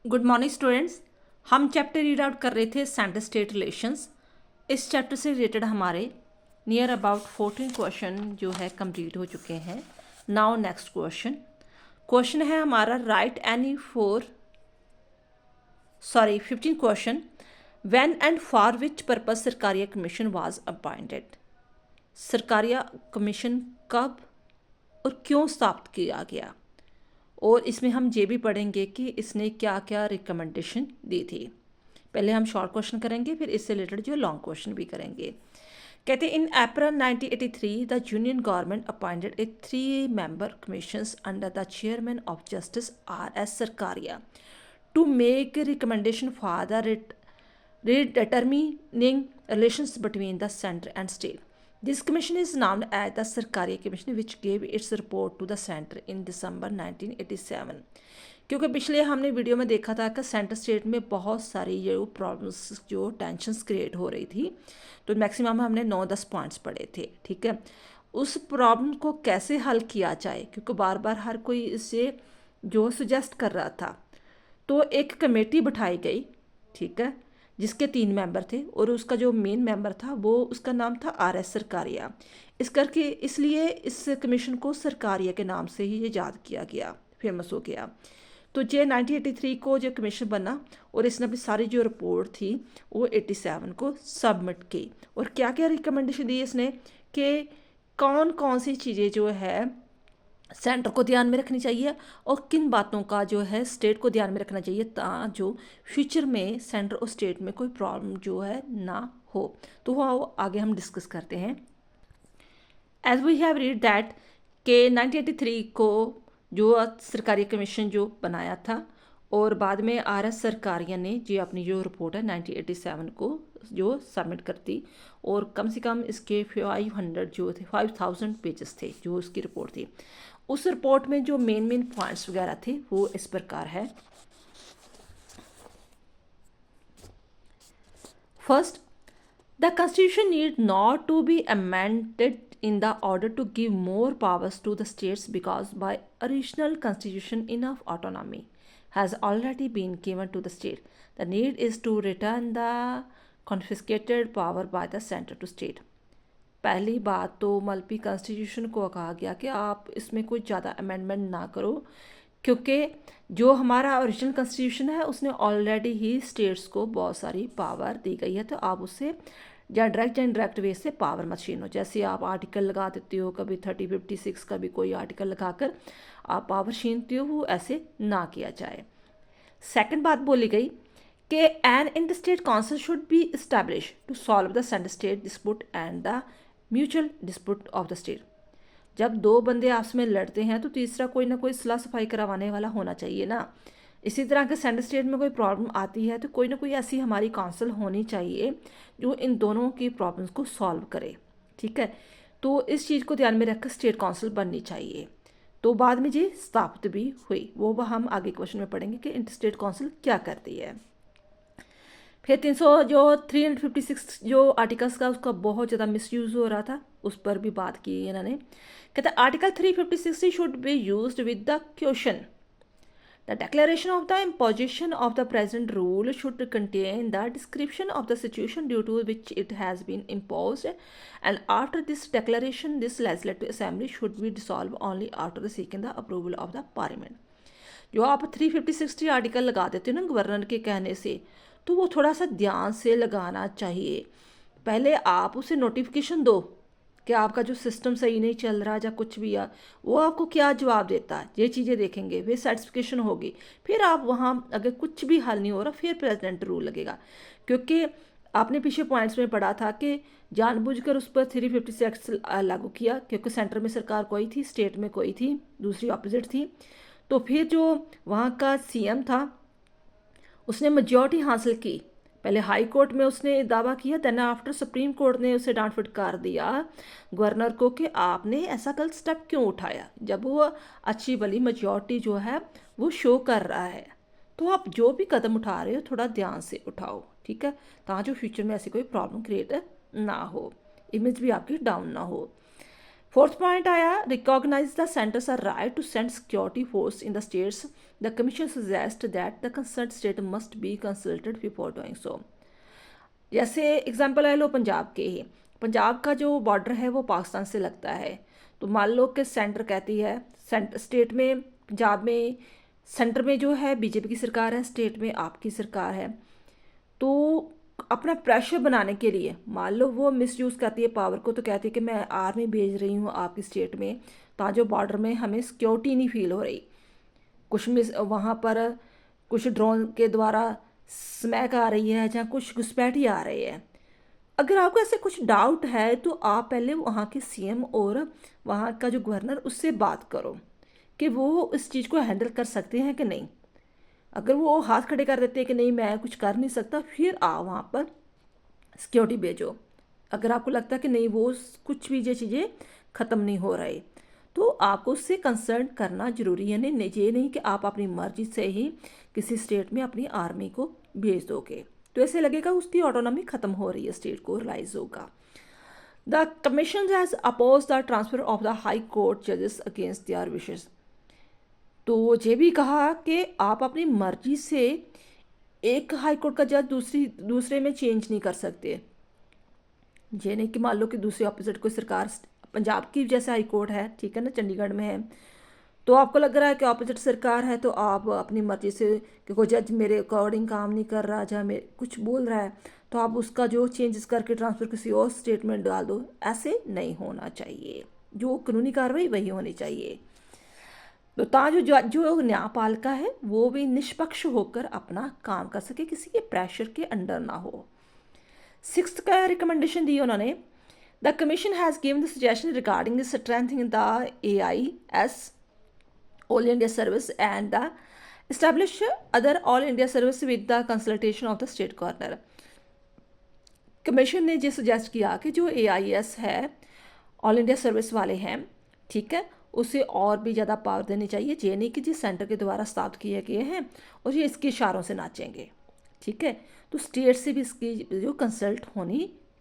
Good morning students. हम chapter read out कर रहे थे सेंटर स्टेट रिलेशंस। इस चैप्टर से रिलेटेड हमारे नियर अबाउट 14 क्वेश्चन जो है कंप्लीट हो चुके हैं। नाउ नेक्स्ट क्वेश्चन है हमारा right any four 15 question. When and for which purpose Sarkaria commission was appointed. Sarkaria commission कब और क्यों स्थापित किया गया, और इसमें हम ये भी पढ़ेंगे कि इसने क्या क्या रिकमेंडेशन दी थी। पहले हम शॉर्ट क्वेश्चन करेंगे, फिर इससे रिलेटेड जो लॉन्ग क्वेश्चन भी करेंगे। कहते हैं इन अप्रैल 1983 the union government appointed A 3 member commissions under the chairman of justice R.S. Sarkaria to make a recommendation for the redetermining relations between the center and state. This commission is known as the Sarkaria Commission, which gave its report to the center in December 1987. क्योंकि पिछले हमने video में देखा था कि centre state में बहुत सारी जो प्रॉब्लम्स जो टेंशन्स क्रिएट हो रही थी, तो मैक्सिमम हमने 9-10 पॉइंट्स पढ़े थे। ठीक है, उस प्रॉब्लम को कैसे हल किया जाए, क्योंकि बार बार हर कोई इसे जो सजेस्ट कर रहा था, तो एक कमेटी बिठाई गई। ठीक है, जिसके 3 मेंबर थे और उसका जो मेन मेंबर था वो उसका नाम था R.S. सरकारिया। इस करके इसलिए इस कमीशन को सरकारिया के नाम से ही ये याद किया गया, फेमस हो गया। तो ये 1983 को जो कमीशन बना और इसने अपनी सारी जो रिपोर्ट थी वो 87 को सबमिट की। और क्या क्या रिकमेंडेशन दी इसने कि कौन कौन सी चीज़ें जो है सेंटर को ध्यान में रखनी चाहिए और किन बातों का जो है स्टेट को ध्यान में रखना चाहिए, ताकि जो फ्यूचर में सेंटर और स्टेट में कोई प्रॉब्लम जो है ना हो। तो वो आगे हम डिस्कस करते हैं। As we have read that के 1983 को जो सरकारी कमीशन जो बनाया था और बाद में R.S. सरकारिया ने जो अपनी जो रिपोर्ट है 1987 को जो सबमिट कर दी, और कम से कम इसके 500 जो थे 5000 पेजेस थे जो उसकी रिपोर्ट थी। उस रिपोर्ट में जो मेन पॉइंट्स वगैरह थे वो इस प्रकार है। First, the constitution need not to be amended in the order to give more powers to the states, because by original constitution enough autonomy has already been given to the state. The need is to return the confiscated power by the center to state. पहली बात तो multi constitution को कहा गया कि आप इसमें कोई ज़्यादा अमेंडमेंट ना करो, क्योंकि जो हमारा ओरिजिनल कॉन्स्टिट्यूशन है उसने ऑलरेडी ही स्टेट्स को बहुत सारी पावर दी गई है, तो आप उससे या डायरेक्ट या इनडायरेक्ट वे से पावर मत छीनो। जैसे आप आर्टिकल लगा देते हो, कभी 3056 का भी कोई आर्टिकल लगाकर आप पावर छीनते हो, वो ऐसे ना किया जाए। सेकंड बात बोली गई कि an inter state council should be establish to solve the centre state dispute and the mutual dispute of the state. जब 2 बंदे आपस में लड़ते हैं तो तीसरा कोई ना कोई सलाह सफाई करवाने वाला होना चाहिए ना। इसी तरह के सेंटर स्टेट में कोई प्रॉब्लम आती है तो कोई ना कोई ऐसी हमारी काउंसिल होनी चाहिए जो इन दोनों की प्रॉब्लम्स को सॉल्व करे। ठीक है, तो इस चीज़ को ध्यान में रखकर स्टेट काउंसिल बननी चाहिए। तो बाद में ये स्थापित भी हुई, वो हम आगे क्वेश्चन में पढ़ेंगे कि इंटर स्टेट काउंसिल क्या करती है। फिर 356 जो आर्टिकल्स का उसका बहुत ज़्यादा मिसयूज़ हो रहा था, उस पर भी बात की इन्होंने। कहते हैं article 356 should be used with the question The declaration of the imposition of the present rule should contain the description of the situation due to which it has been imposed, and after this declaration, this legislative assembly should be dissolved only after seeking the approval of the parliament. जो आप 350-60 article लगा देते हो ना governor के कहने से, तो वो थोड़ा सा ध्यान से लगाना चाहिए। पहले आप उसे नोटिफिकेशन दो कि आपका जो सिस्टम सही नहीं चल रहा या कुछ भी है, वो आपको क्या जवाब देता है, ये चीज़ें देखेंगे, फिर सर्टिफिकेशन होगी, फिर आप वहाँ अगर कुछ भी हल नहीं हो रहा फिर प्रेसिडेंट रूल लगेगा। क्योंकि आपने पीछे पॉइंट्स में पढ़ा था कि जानबूझकर उस पर 356 लागू किया, क्योंकि सेंटर में सरकार कोई थी, स्टेट में कोई थी, दूसरी अपोजिट थी। तो फिर जो वहाँ का CM था उसने मेजॉरिटी हासिल की। पहले हाई कोर्ट में उसने दावा किया, देन आफ्टर सुप्रीम कोर्ट ने उसे डांट फटकार दिया गवर्नर को कि आपने ऐसा गलत स्टेप क्यों उठाया, जब वो अच्छी भली मेजॉरिटी जो है वो शो कर रहा है। तो आप जो भी कदम उठा रहे हो थोड़ा ध्यान से उठाओ, ठीक है, ताकि जो फ्यूचर में ऐसी कोई प्रॉब्लम क्रिएट ना हो, इमेज भी आपकी डाउन ना हो। फोर्थ पॉइंट आया, recognise the centre's are right to send security force in the states The commission suggests that the concerned state must be consulted before doing so. जैसे example ले लो पंजाब के ही, पंजाब का जो बॉर्डर है वो पाकिस्तान से लगता है। तो मान लो कि सेंटर कहती है, स्टेट में पंजाब में सेंटर में जो है बीजेपी की सरकार है, स्टेट में आपकी सरकार है। तो अपना प्रेशर बनाने के लिए मान लो वो मिसयूज़ करती है पावर को, तो कहती है कि मैं आर्मी भेज रही हूँ आपकी स्टेट में, ताकि बॉर्डर में हमें सिक्योरिटी नहीं फील हो रही। कुछ मिस वहाँ पर कुछ ड्रोन के द्वारा स्मैक आ रही है या कुछ घुसपैठी आ रही है। अगर आपको ऐसे कुछ डाउट है तो आप पहले वहाँ के सीएम और वहाँ का जो गवर्नर उससे बात करो कि वो इस चीज़ को हैंडल कर सकते हैं कि नहीं। अगर वो हाथ खड़े कर देते हैं कि नहीं मैं कुछ कर नहीं सकता, फिर आप वहाँ पर सिक्योरिटी भेजो। अगर आपको लगता है कि नहीं वो कुछ भी ये चीज़ें ख़त्म नहीं हो रही, तो आपको उससे कंसर्न करना ज़रूरी है। नहीं ये नहीं कि आप अपनी मर्जी से ही किसी स्टेट में अपनी आर्मी को भेज दोगे, तो ऐसे लगेगा उसकी ऑटोनॉमी ख़त्म हो रही है, स्टेट को रियलाइज़ होगा। The commission has oppose the transfer of the high court जजेस अगेंस्ट देयर विशेस। तो ये भी कहा कि आप अपनी मर्जी से एक हाई कोर्ट का जज दूसरे में चेंज नहीं कर सकते। ये नहीं कि मान लो कि दूसरी ऑपोजिट कोई सरकार, पंजाब की जैसे हाई कोर्ट है, ठीक है ना, चंडीगढ़ में है, तो आपको लग रहा है कि ऑपोजिट सरकार है, तो आप अपनी मर्जी से कि कोई जज मेरे अकॉर्डिंग काम नहीं कर रहा या मेरे कुछ बोल रहा है, तो आप उसका जो चेंजेस करके ट्रांसफ़र किसी और स्टेट में डाल दो। ऐसे नहीं होना चाहिए, जो कानूनी कार्रवाई वही होनी चाहिए। तो जो न्यायपालिका है वो भी निष्पक्ष होकर अपना काम कर सके, किसी के प्रेशर के अंडर ना हो। 6th का रिकमेंडेशन दी उन्होंने, the commission has given the suggestion regarding the strengthening the AIS all India service and the establish other all India service with the consultation of the state governor. Commission ने ये suggest किया कि जो AIS है, all India service वाले हैं, ठीक है, उसे और भी ज़्यादा पावर देनी चाहिए। ये नहीं कि जिस सेंटर के द्वारा स्थापित किए गए हैं और ये इसके इशारों से नाचेंगे, ठीक है। तो स्टेट से भी इसकी जो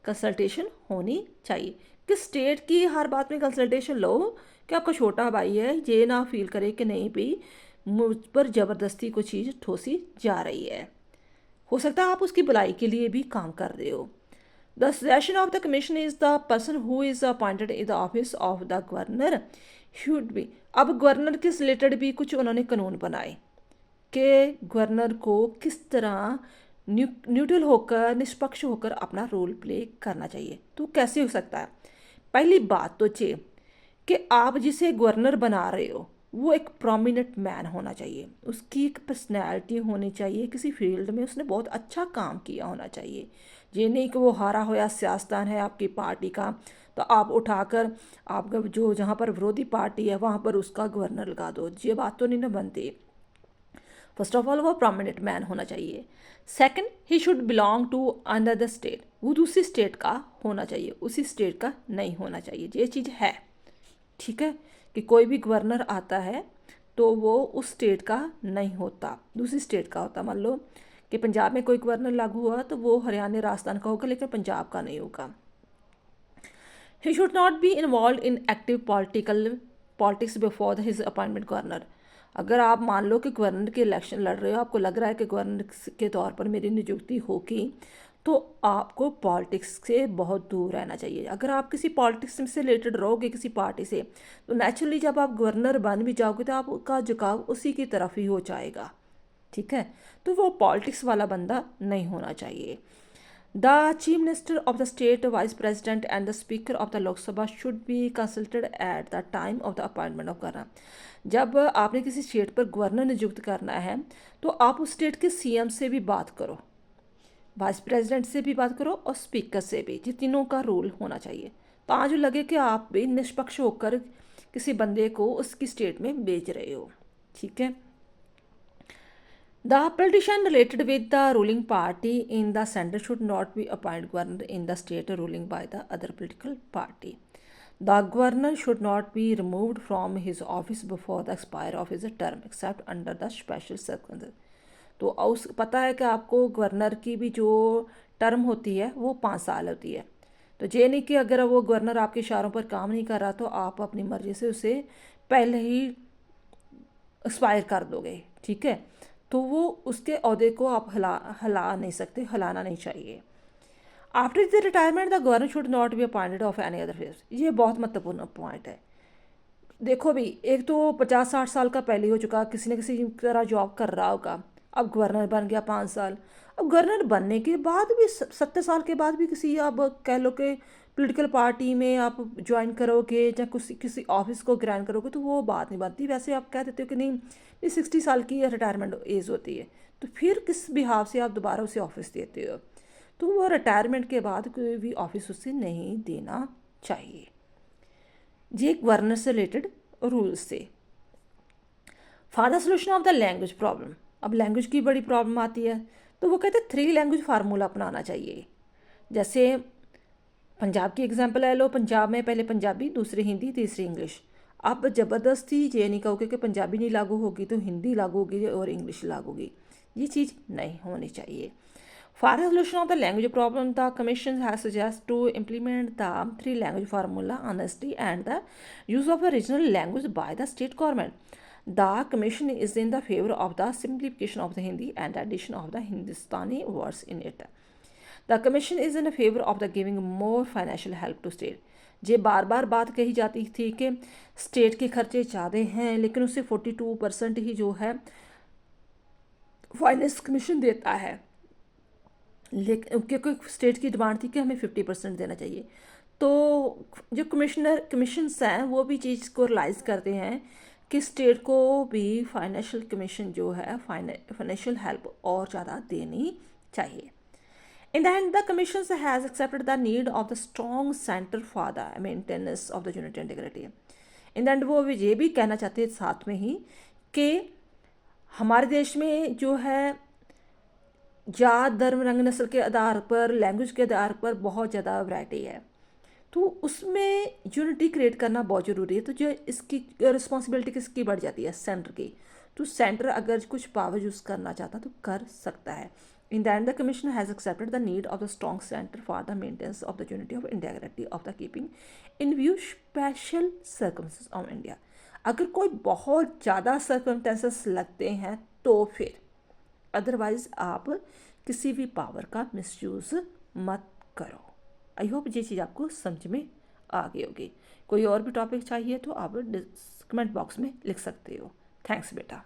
कंसल्टेशन होनी चाहिए कि स्टेट की हर बात में कंसल्टेशन लो, कि आपका छोटा भाई है ये ना फील करे कि नहीं भी मुझ पर ज़बरदस्ती कोई चीज़ ठोसी जा रही है। हो सकता है आप उसकी भलाई के लिए भी काम कर रहे हो। The suggestion of the commission is the person who is appointed in the office of the governor should be. अब गवर्नर के रिलेटेड भी कुछ उन्होंने कानून बनाए कि गवर्नर को किस तरह न्यूट्रल होकर, निष्पक्ष होकर अपना रोल प्ले करना चाहिए। तो कैसे हो सकता है? पहली बात तो ये कि आप जिसे गवर्नर बना रहे हो वो एक प्रोमिनेंट मैन होना चाहिए, उसकी एक पर्सनैलिटी होनी चाहिए, किसी फील्ड में उसने बहुत अच्छा काम किया होना चाहिए। ये नहीं कि वो हारा हुआ सियासतदान है आपकी पार्टी का, तो आप उठाकर आपका जो जहाँ पर विरोधी पार्टी है वहाँ पर उसका गवर्नर लगा दो। ये बात तो नहीं ना बनती। फर्स्ट ऑफ ऑल वो प्रोमिनेंट मैन होना चाहिए। Second, he should belong to another state, वो दूसरी स्टेट का होना चाहिए, उसी स्टेट का नहीं होना चाहिए। ये चीज़ है, ठीक है, कि कोई भी गवर्नर आता है तो वो उस स्टेट का नहीं होता, दूसरी स्टेट का होता। मान लो कि पंजाब में कोई गवर्नर लागू हुआ तो वो हरियाणा राजस्थान का होगा, लेकिन पंजाब का नहीं होगा। He should not be involved in active politics before his appointment governor. अगर आप मान लो कि गवर्नर के इलेक्शन लड़ रहे हो, आपको लग रहा है कि गवर्नर के तौर पर मेरी नियुक्ति होगी, तो आपको पॉलिटिक्स से बहुत दूर रहना चाहिए। अगर आप किसी पॉलिटिक्स से रिलेटेड रहोगे किसी पार्टी से, तो नेचुरली जब आप गवर्नर बन भी जाओगे तो आपका झुकाव उसी की तरफ ही हो जाएगा, ठीक है। तो वो पॉलिटिक्स वाला बंदा नहीं होना चाहिए। The chief minister of the state, vice president and the speaker of the Lok Sabha should be consulted at the time of the appointment of governor. जब आपने किसी स्टेट पर गवर्नर नियुक्त करना है तो आप उस स्टेट के सीएम से भी बात करो, वाइस प्रेसिडेंट से भी बात करो और स्पीकर से भी। ये तीनों का रोल होना चाहिए, तो जो लगे कि आप भी निष्पक्ष होकर किसी बंदे को उसकी स्टेट में भेज रहे हो, ठीक है। The politician related with the ruling party in the center should not be appointed governor in the state ruling by the other political party. The governor should not be removed from his office before the expire of his term except under the special circumstances. तो उस पता है कि आपको governor की भी जो term होती है वो 5 साल होती है। तो ये नहीं कि अगर वो गवर्नर आपके इशारों पर काम नहीं कर रहा तो आप अपनी मर्जी से उसे पहले ही एक्सपायर कर दोगे, ठीक है, तो वो उसके ओहदे को आप हिला नहीं सकते, हिलाना नहीं चाहिए। After the retirement the governor should not be appointed of any other face. ये बहुत महत्वपूर्ण पॉइंट है। देखो भी, एक तो 50-60 साल का पहले हो चुका, किसी न किसी तरह जॉब कर रहा होगा, अब गवर्नर बन गया 5 साल। अब गवर्नर बनने के बाद भी 70 साल के बाद भी किसी, अब कह लो कि पॉलिटिकल पार्टी में आप ज्वाइन करोगे या किसी किसी ऑफिस को ग्रैंड करोगे, तो वो बात नहीं बनती। वैसे आप कह देते हो कि नहीं, ये 60 साल की रिटायरमेंट एज होती है, तो फिर किस बिहाव से आप दोबारा उसे ऑफिस देते हो? तो वो रिटायरमेंट के बाद कोई भी ऑफिस उसे नहीं देना चाहिए। ये गवर्नर से रिलेटेड रूल्स थे। For the solution of the language problem, अब लैंग्वेज की बड़ी प्रॉब्लम आती है, तो वो कहते हैं 3 लैंग्वेज फार्मूला अपनाना चाहिए। जैसे पंजाब की एग्जांपल ले लो, पंजाब में पहले पंजाबी, दूसरी हिंदी, तीसरी इंग्लिश। अब ज़बरदस्ती ये नहीं कहोगे कि पंजाबी नहीं लागू होगी तो हिंदी लागू होगी और इंग्लिश लागू होगी, ये चीज़ नहीं होनी चाहिए। For the solution of the language problem the commission has suggest to implement the 3 language formula honesty and the use of a regional language by the state government. The commission is in the favor of the simplification of the Hindi and the addition of the Hindustani words in it. The commission is in favor of the giving more financial help to state. ये बार बार बात कही जाती थी कि state के खर्चे ज़्यादा हैं, लेकिन उसे 42% ही जो है फाइनेंस कमीशन देता है। लेकिन क्योंकि स्टेट की डिमांड थी कि हमें 50% देना चाहिए, तो जो कमीशंस हैं वो भी चीज़ को रियलाइज़ करते हैं कि स्टेट को भी फाइनेंशियल कमीशन जो है, फाइनेंशियल हेल्प और ज़्यादा देनी चाहिए। In the end, the Commission has accepted the need of the strong center for the maintenance of the unity and integrity. In the end, वो ये भी कहना चाहते हैं साथ में ही कि हमारे देश में जो है जात, धर्म, रंग, नस्ल के आधार पर, लैंग्वेज के आधार पर बहुत ज़्यादा वैरायटी है, तो उसमें यूनिटी क्रिएट करना बहुत ज़रूरी है। तो जो इसकी रिस्पॉन्सिबिलिटी किसकी बढ़ जाती है? सेंटर की। तो सेंटर अगर कुछ पावर यूज़ करना चाहता तो कर सकता है। In the end, the Commission has accepted the need of the strong center for the maintenance of the unity of integrity of the keeping in view special circumstances of India. अगर कोई बहुत ज़्यादा सर्कमस्टेंसेस लगते हैं तो फिर, otherwise आप किसी भी पावर का मिसयूज़ मत करो। आई होप ये चीज़ आपको समझ में आ गई होगी। कोई और भी टॉपिक चाहिए तो आप कमेंट बॉक्स में लिख सकते हो। थैंक्स बेटा।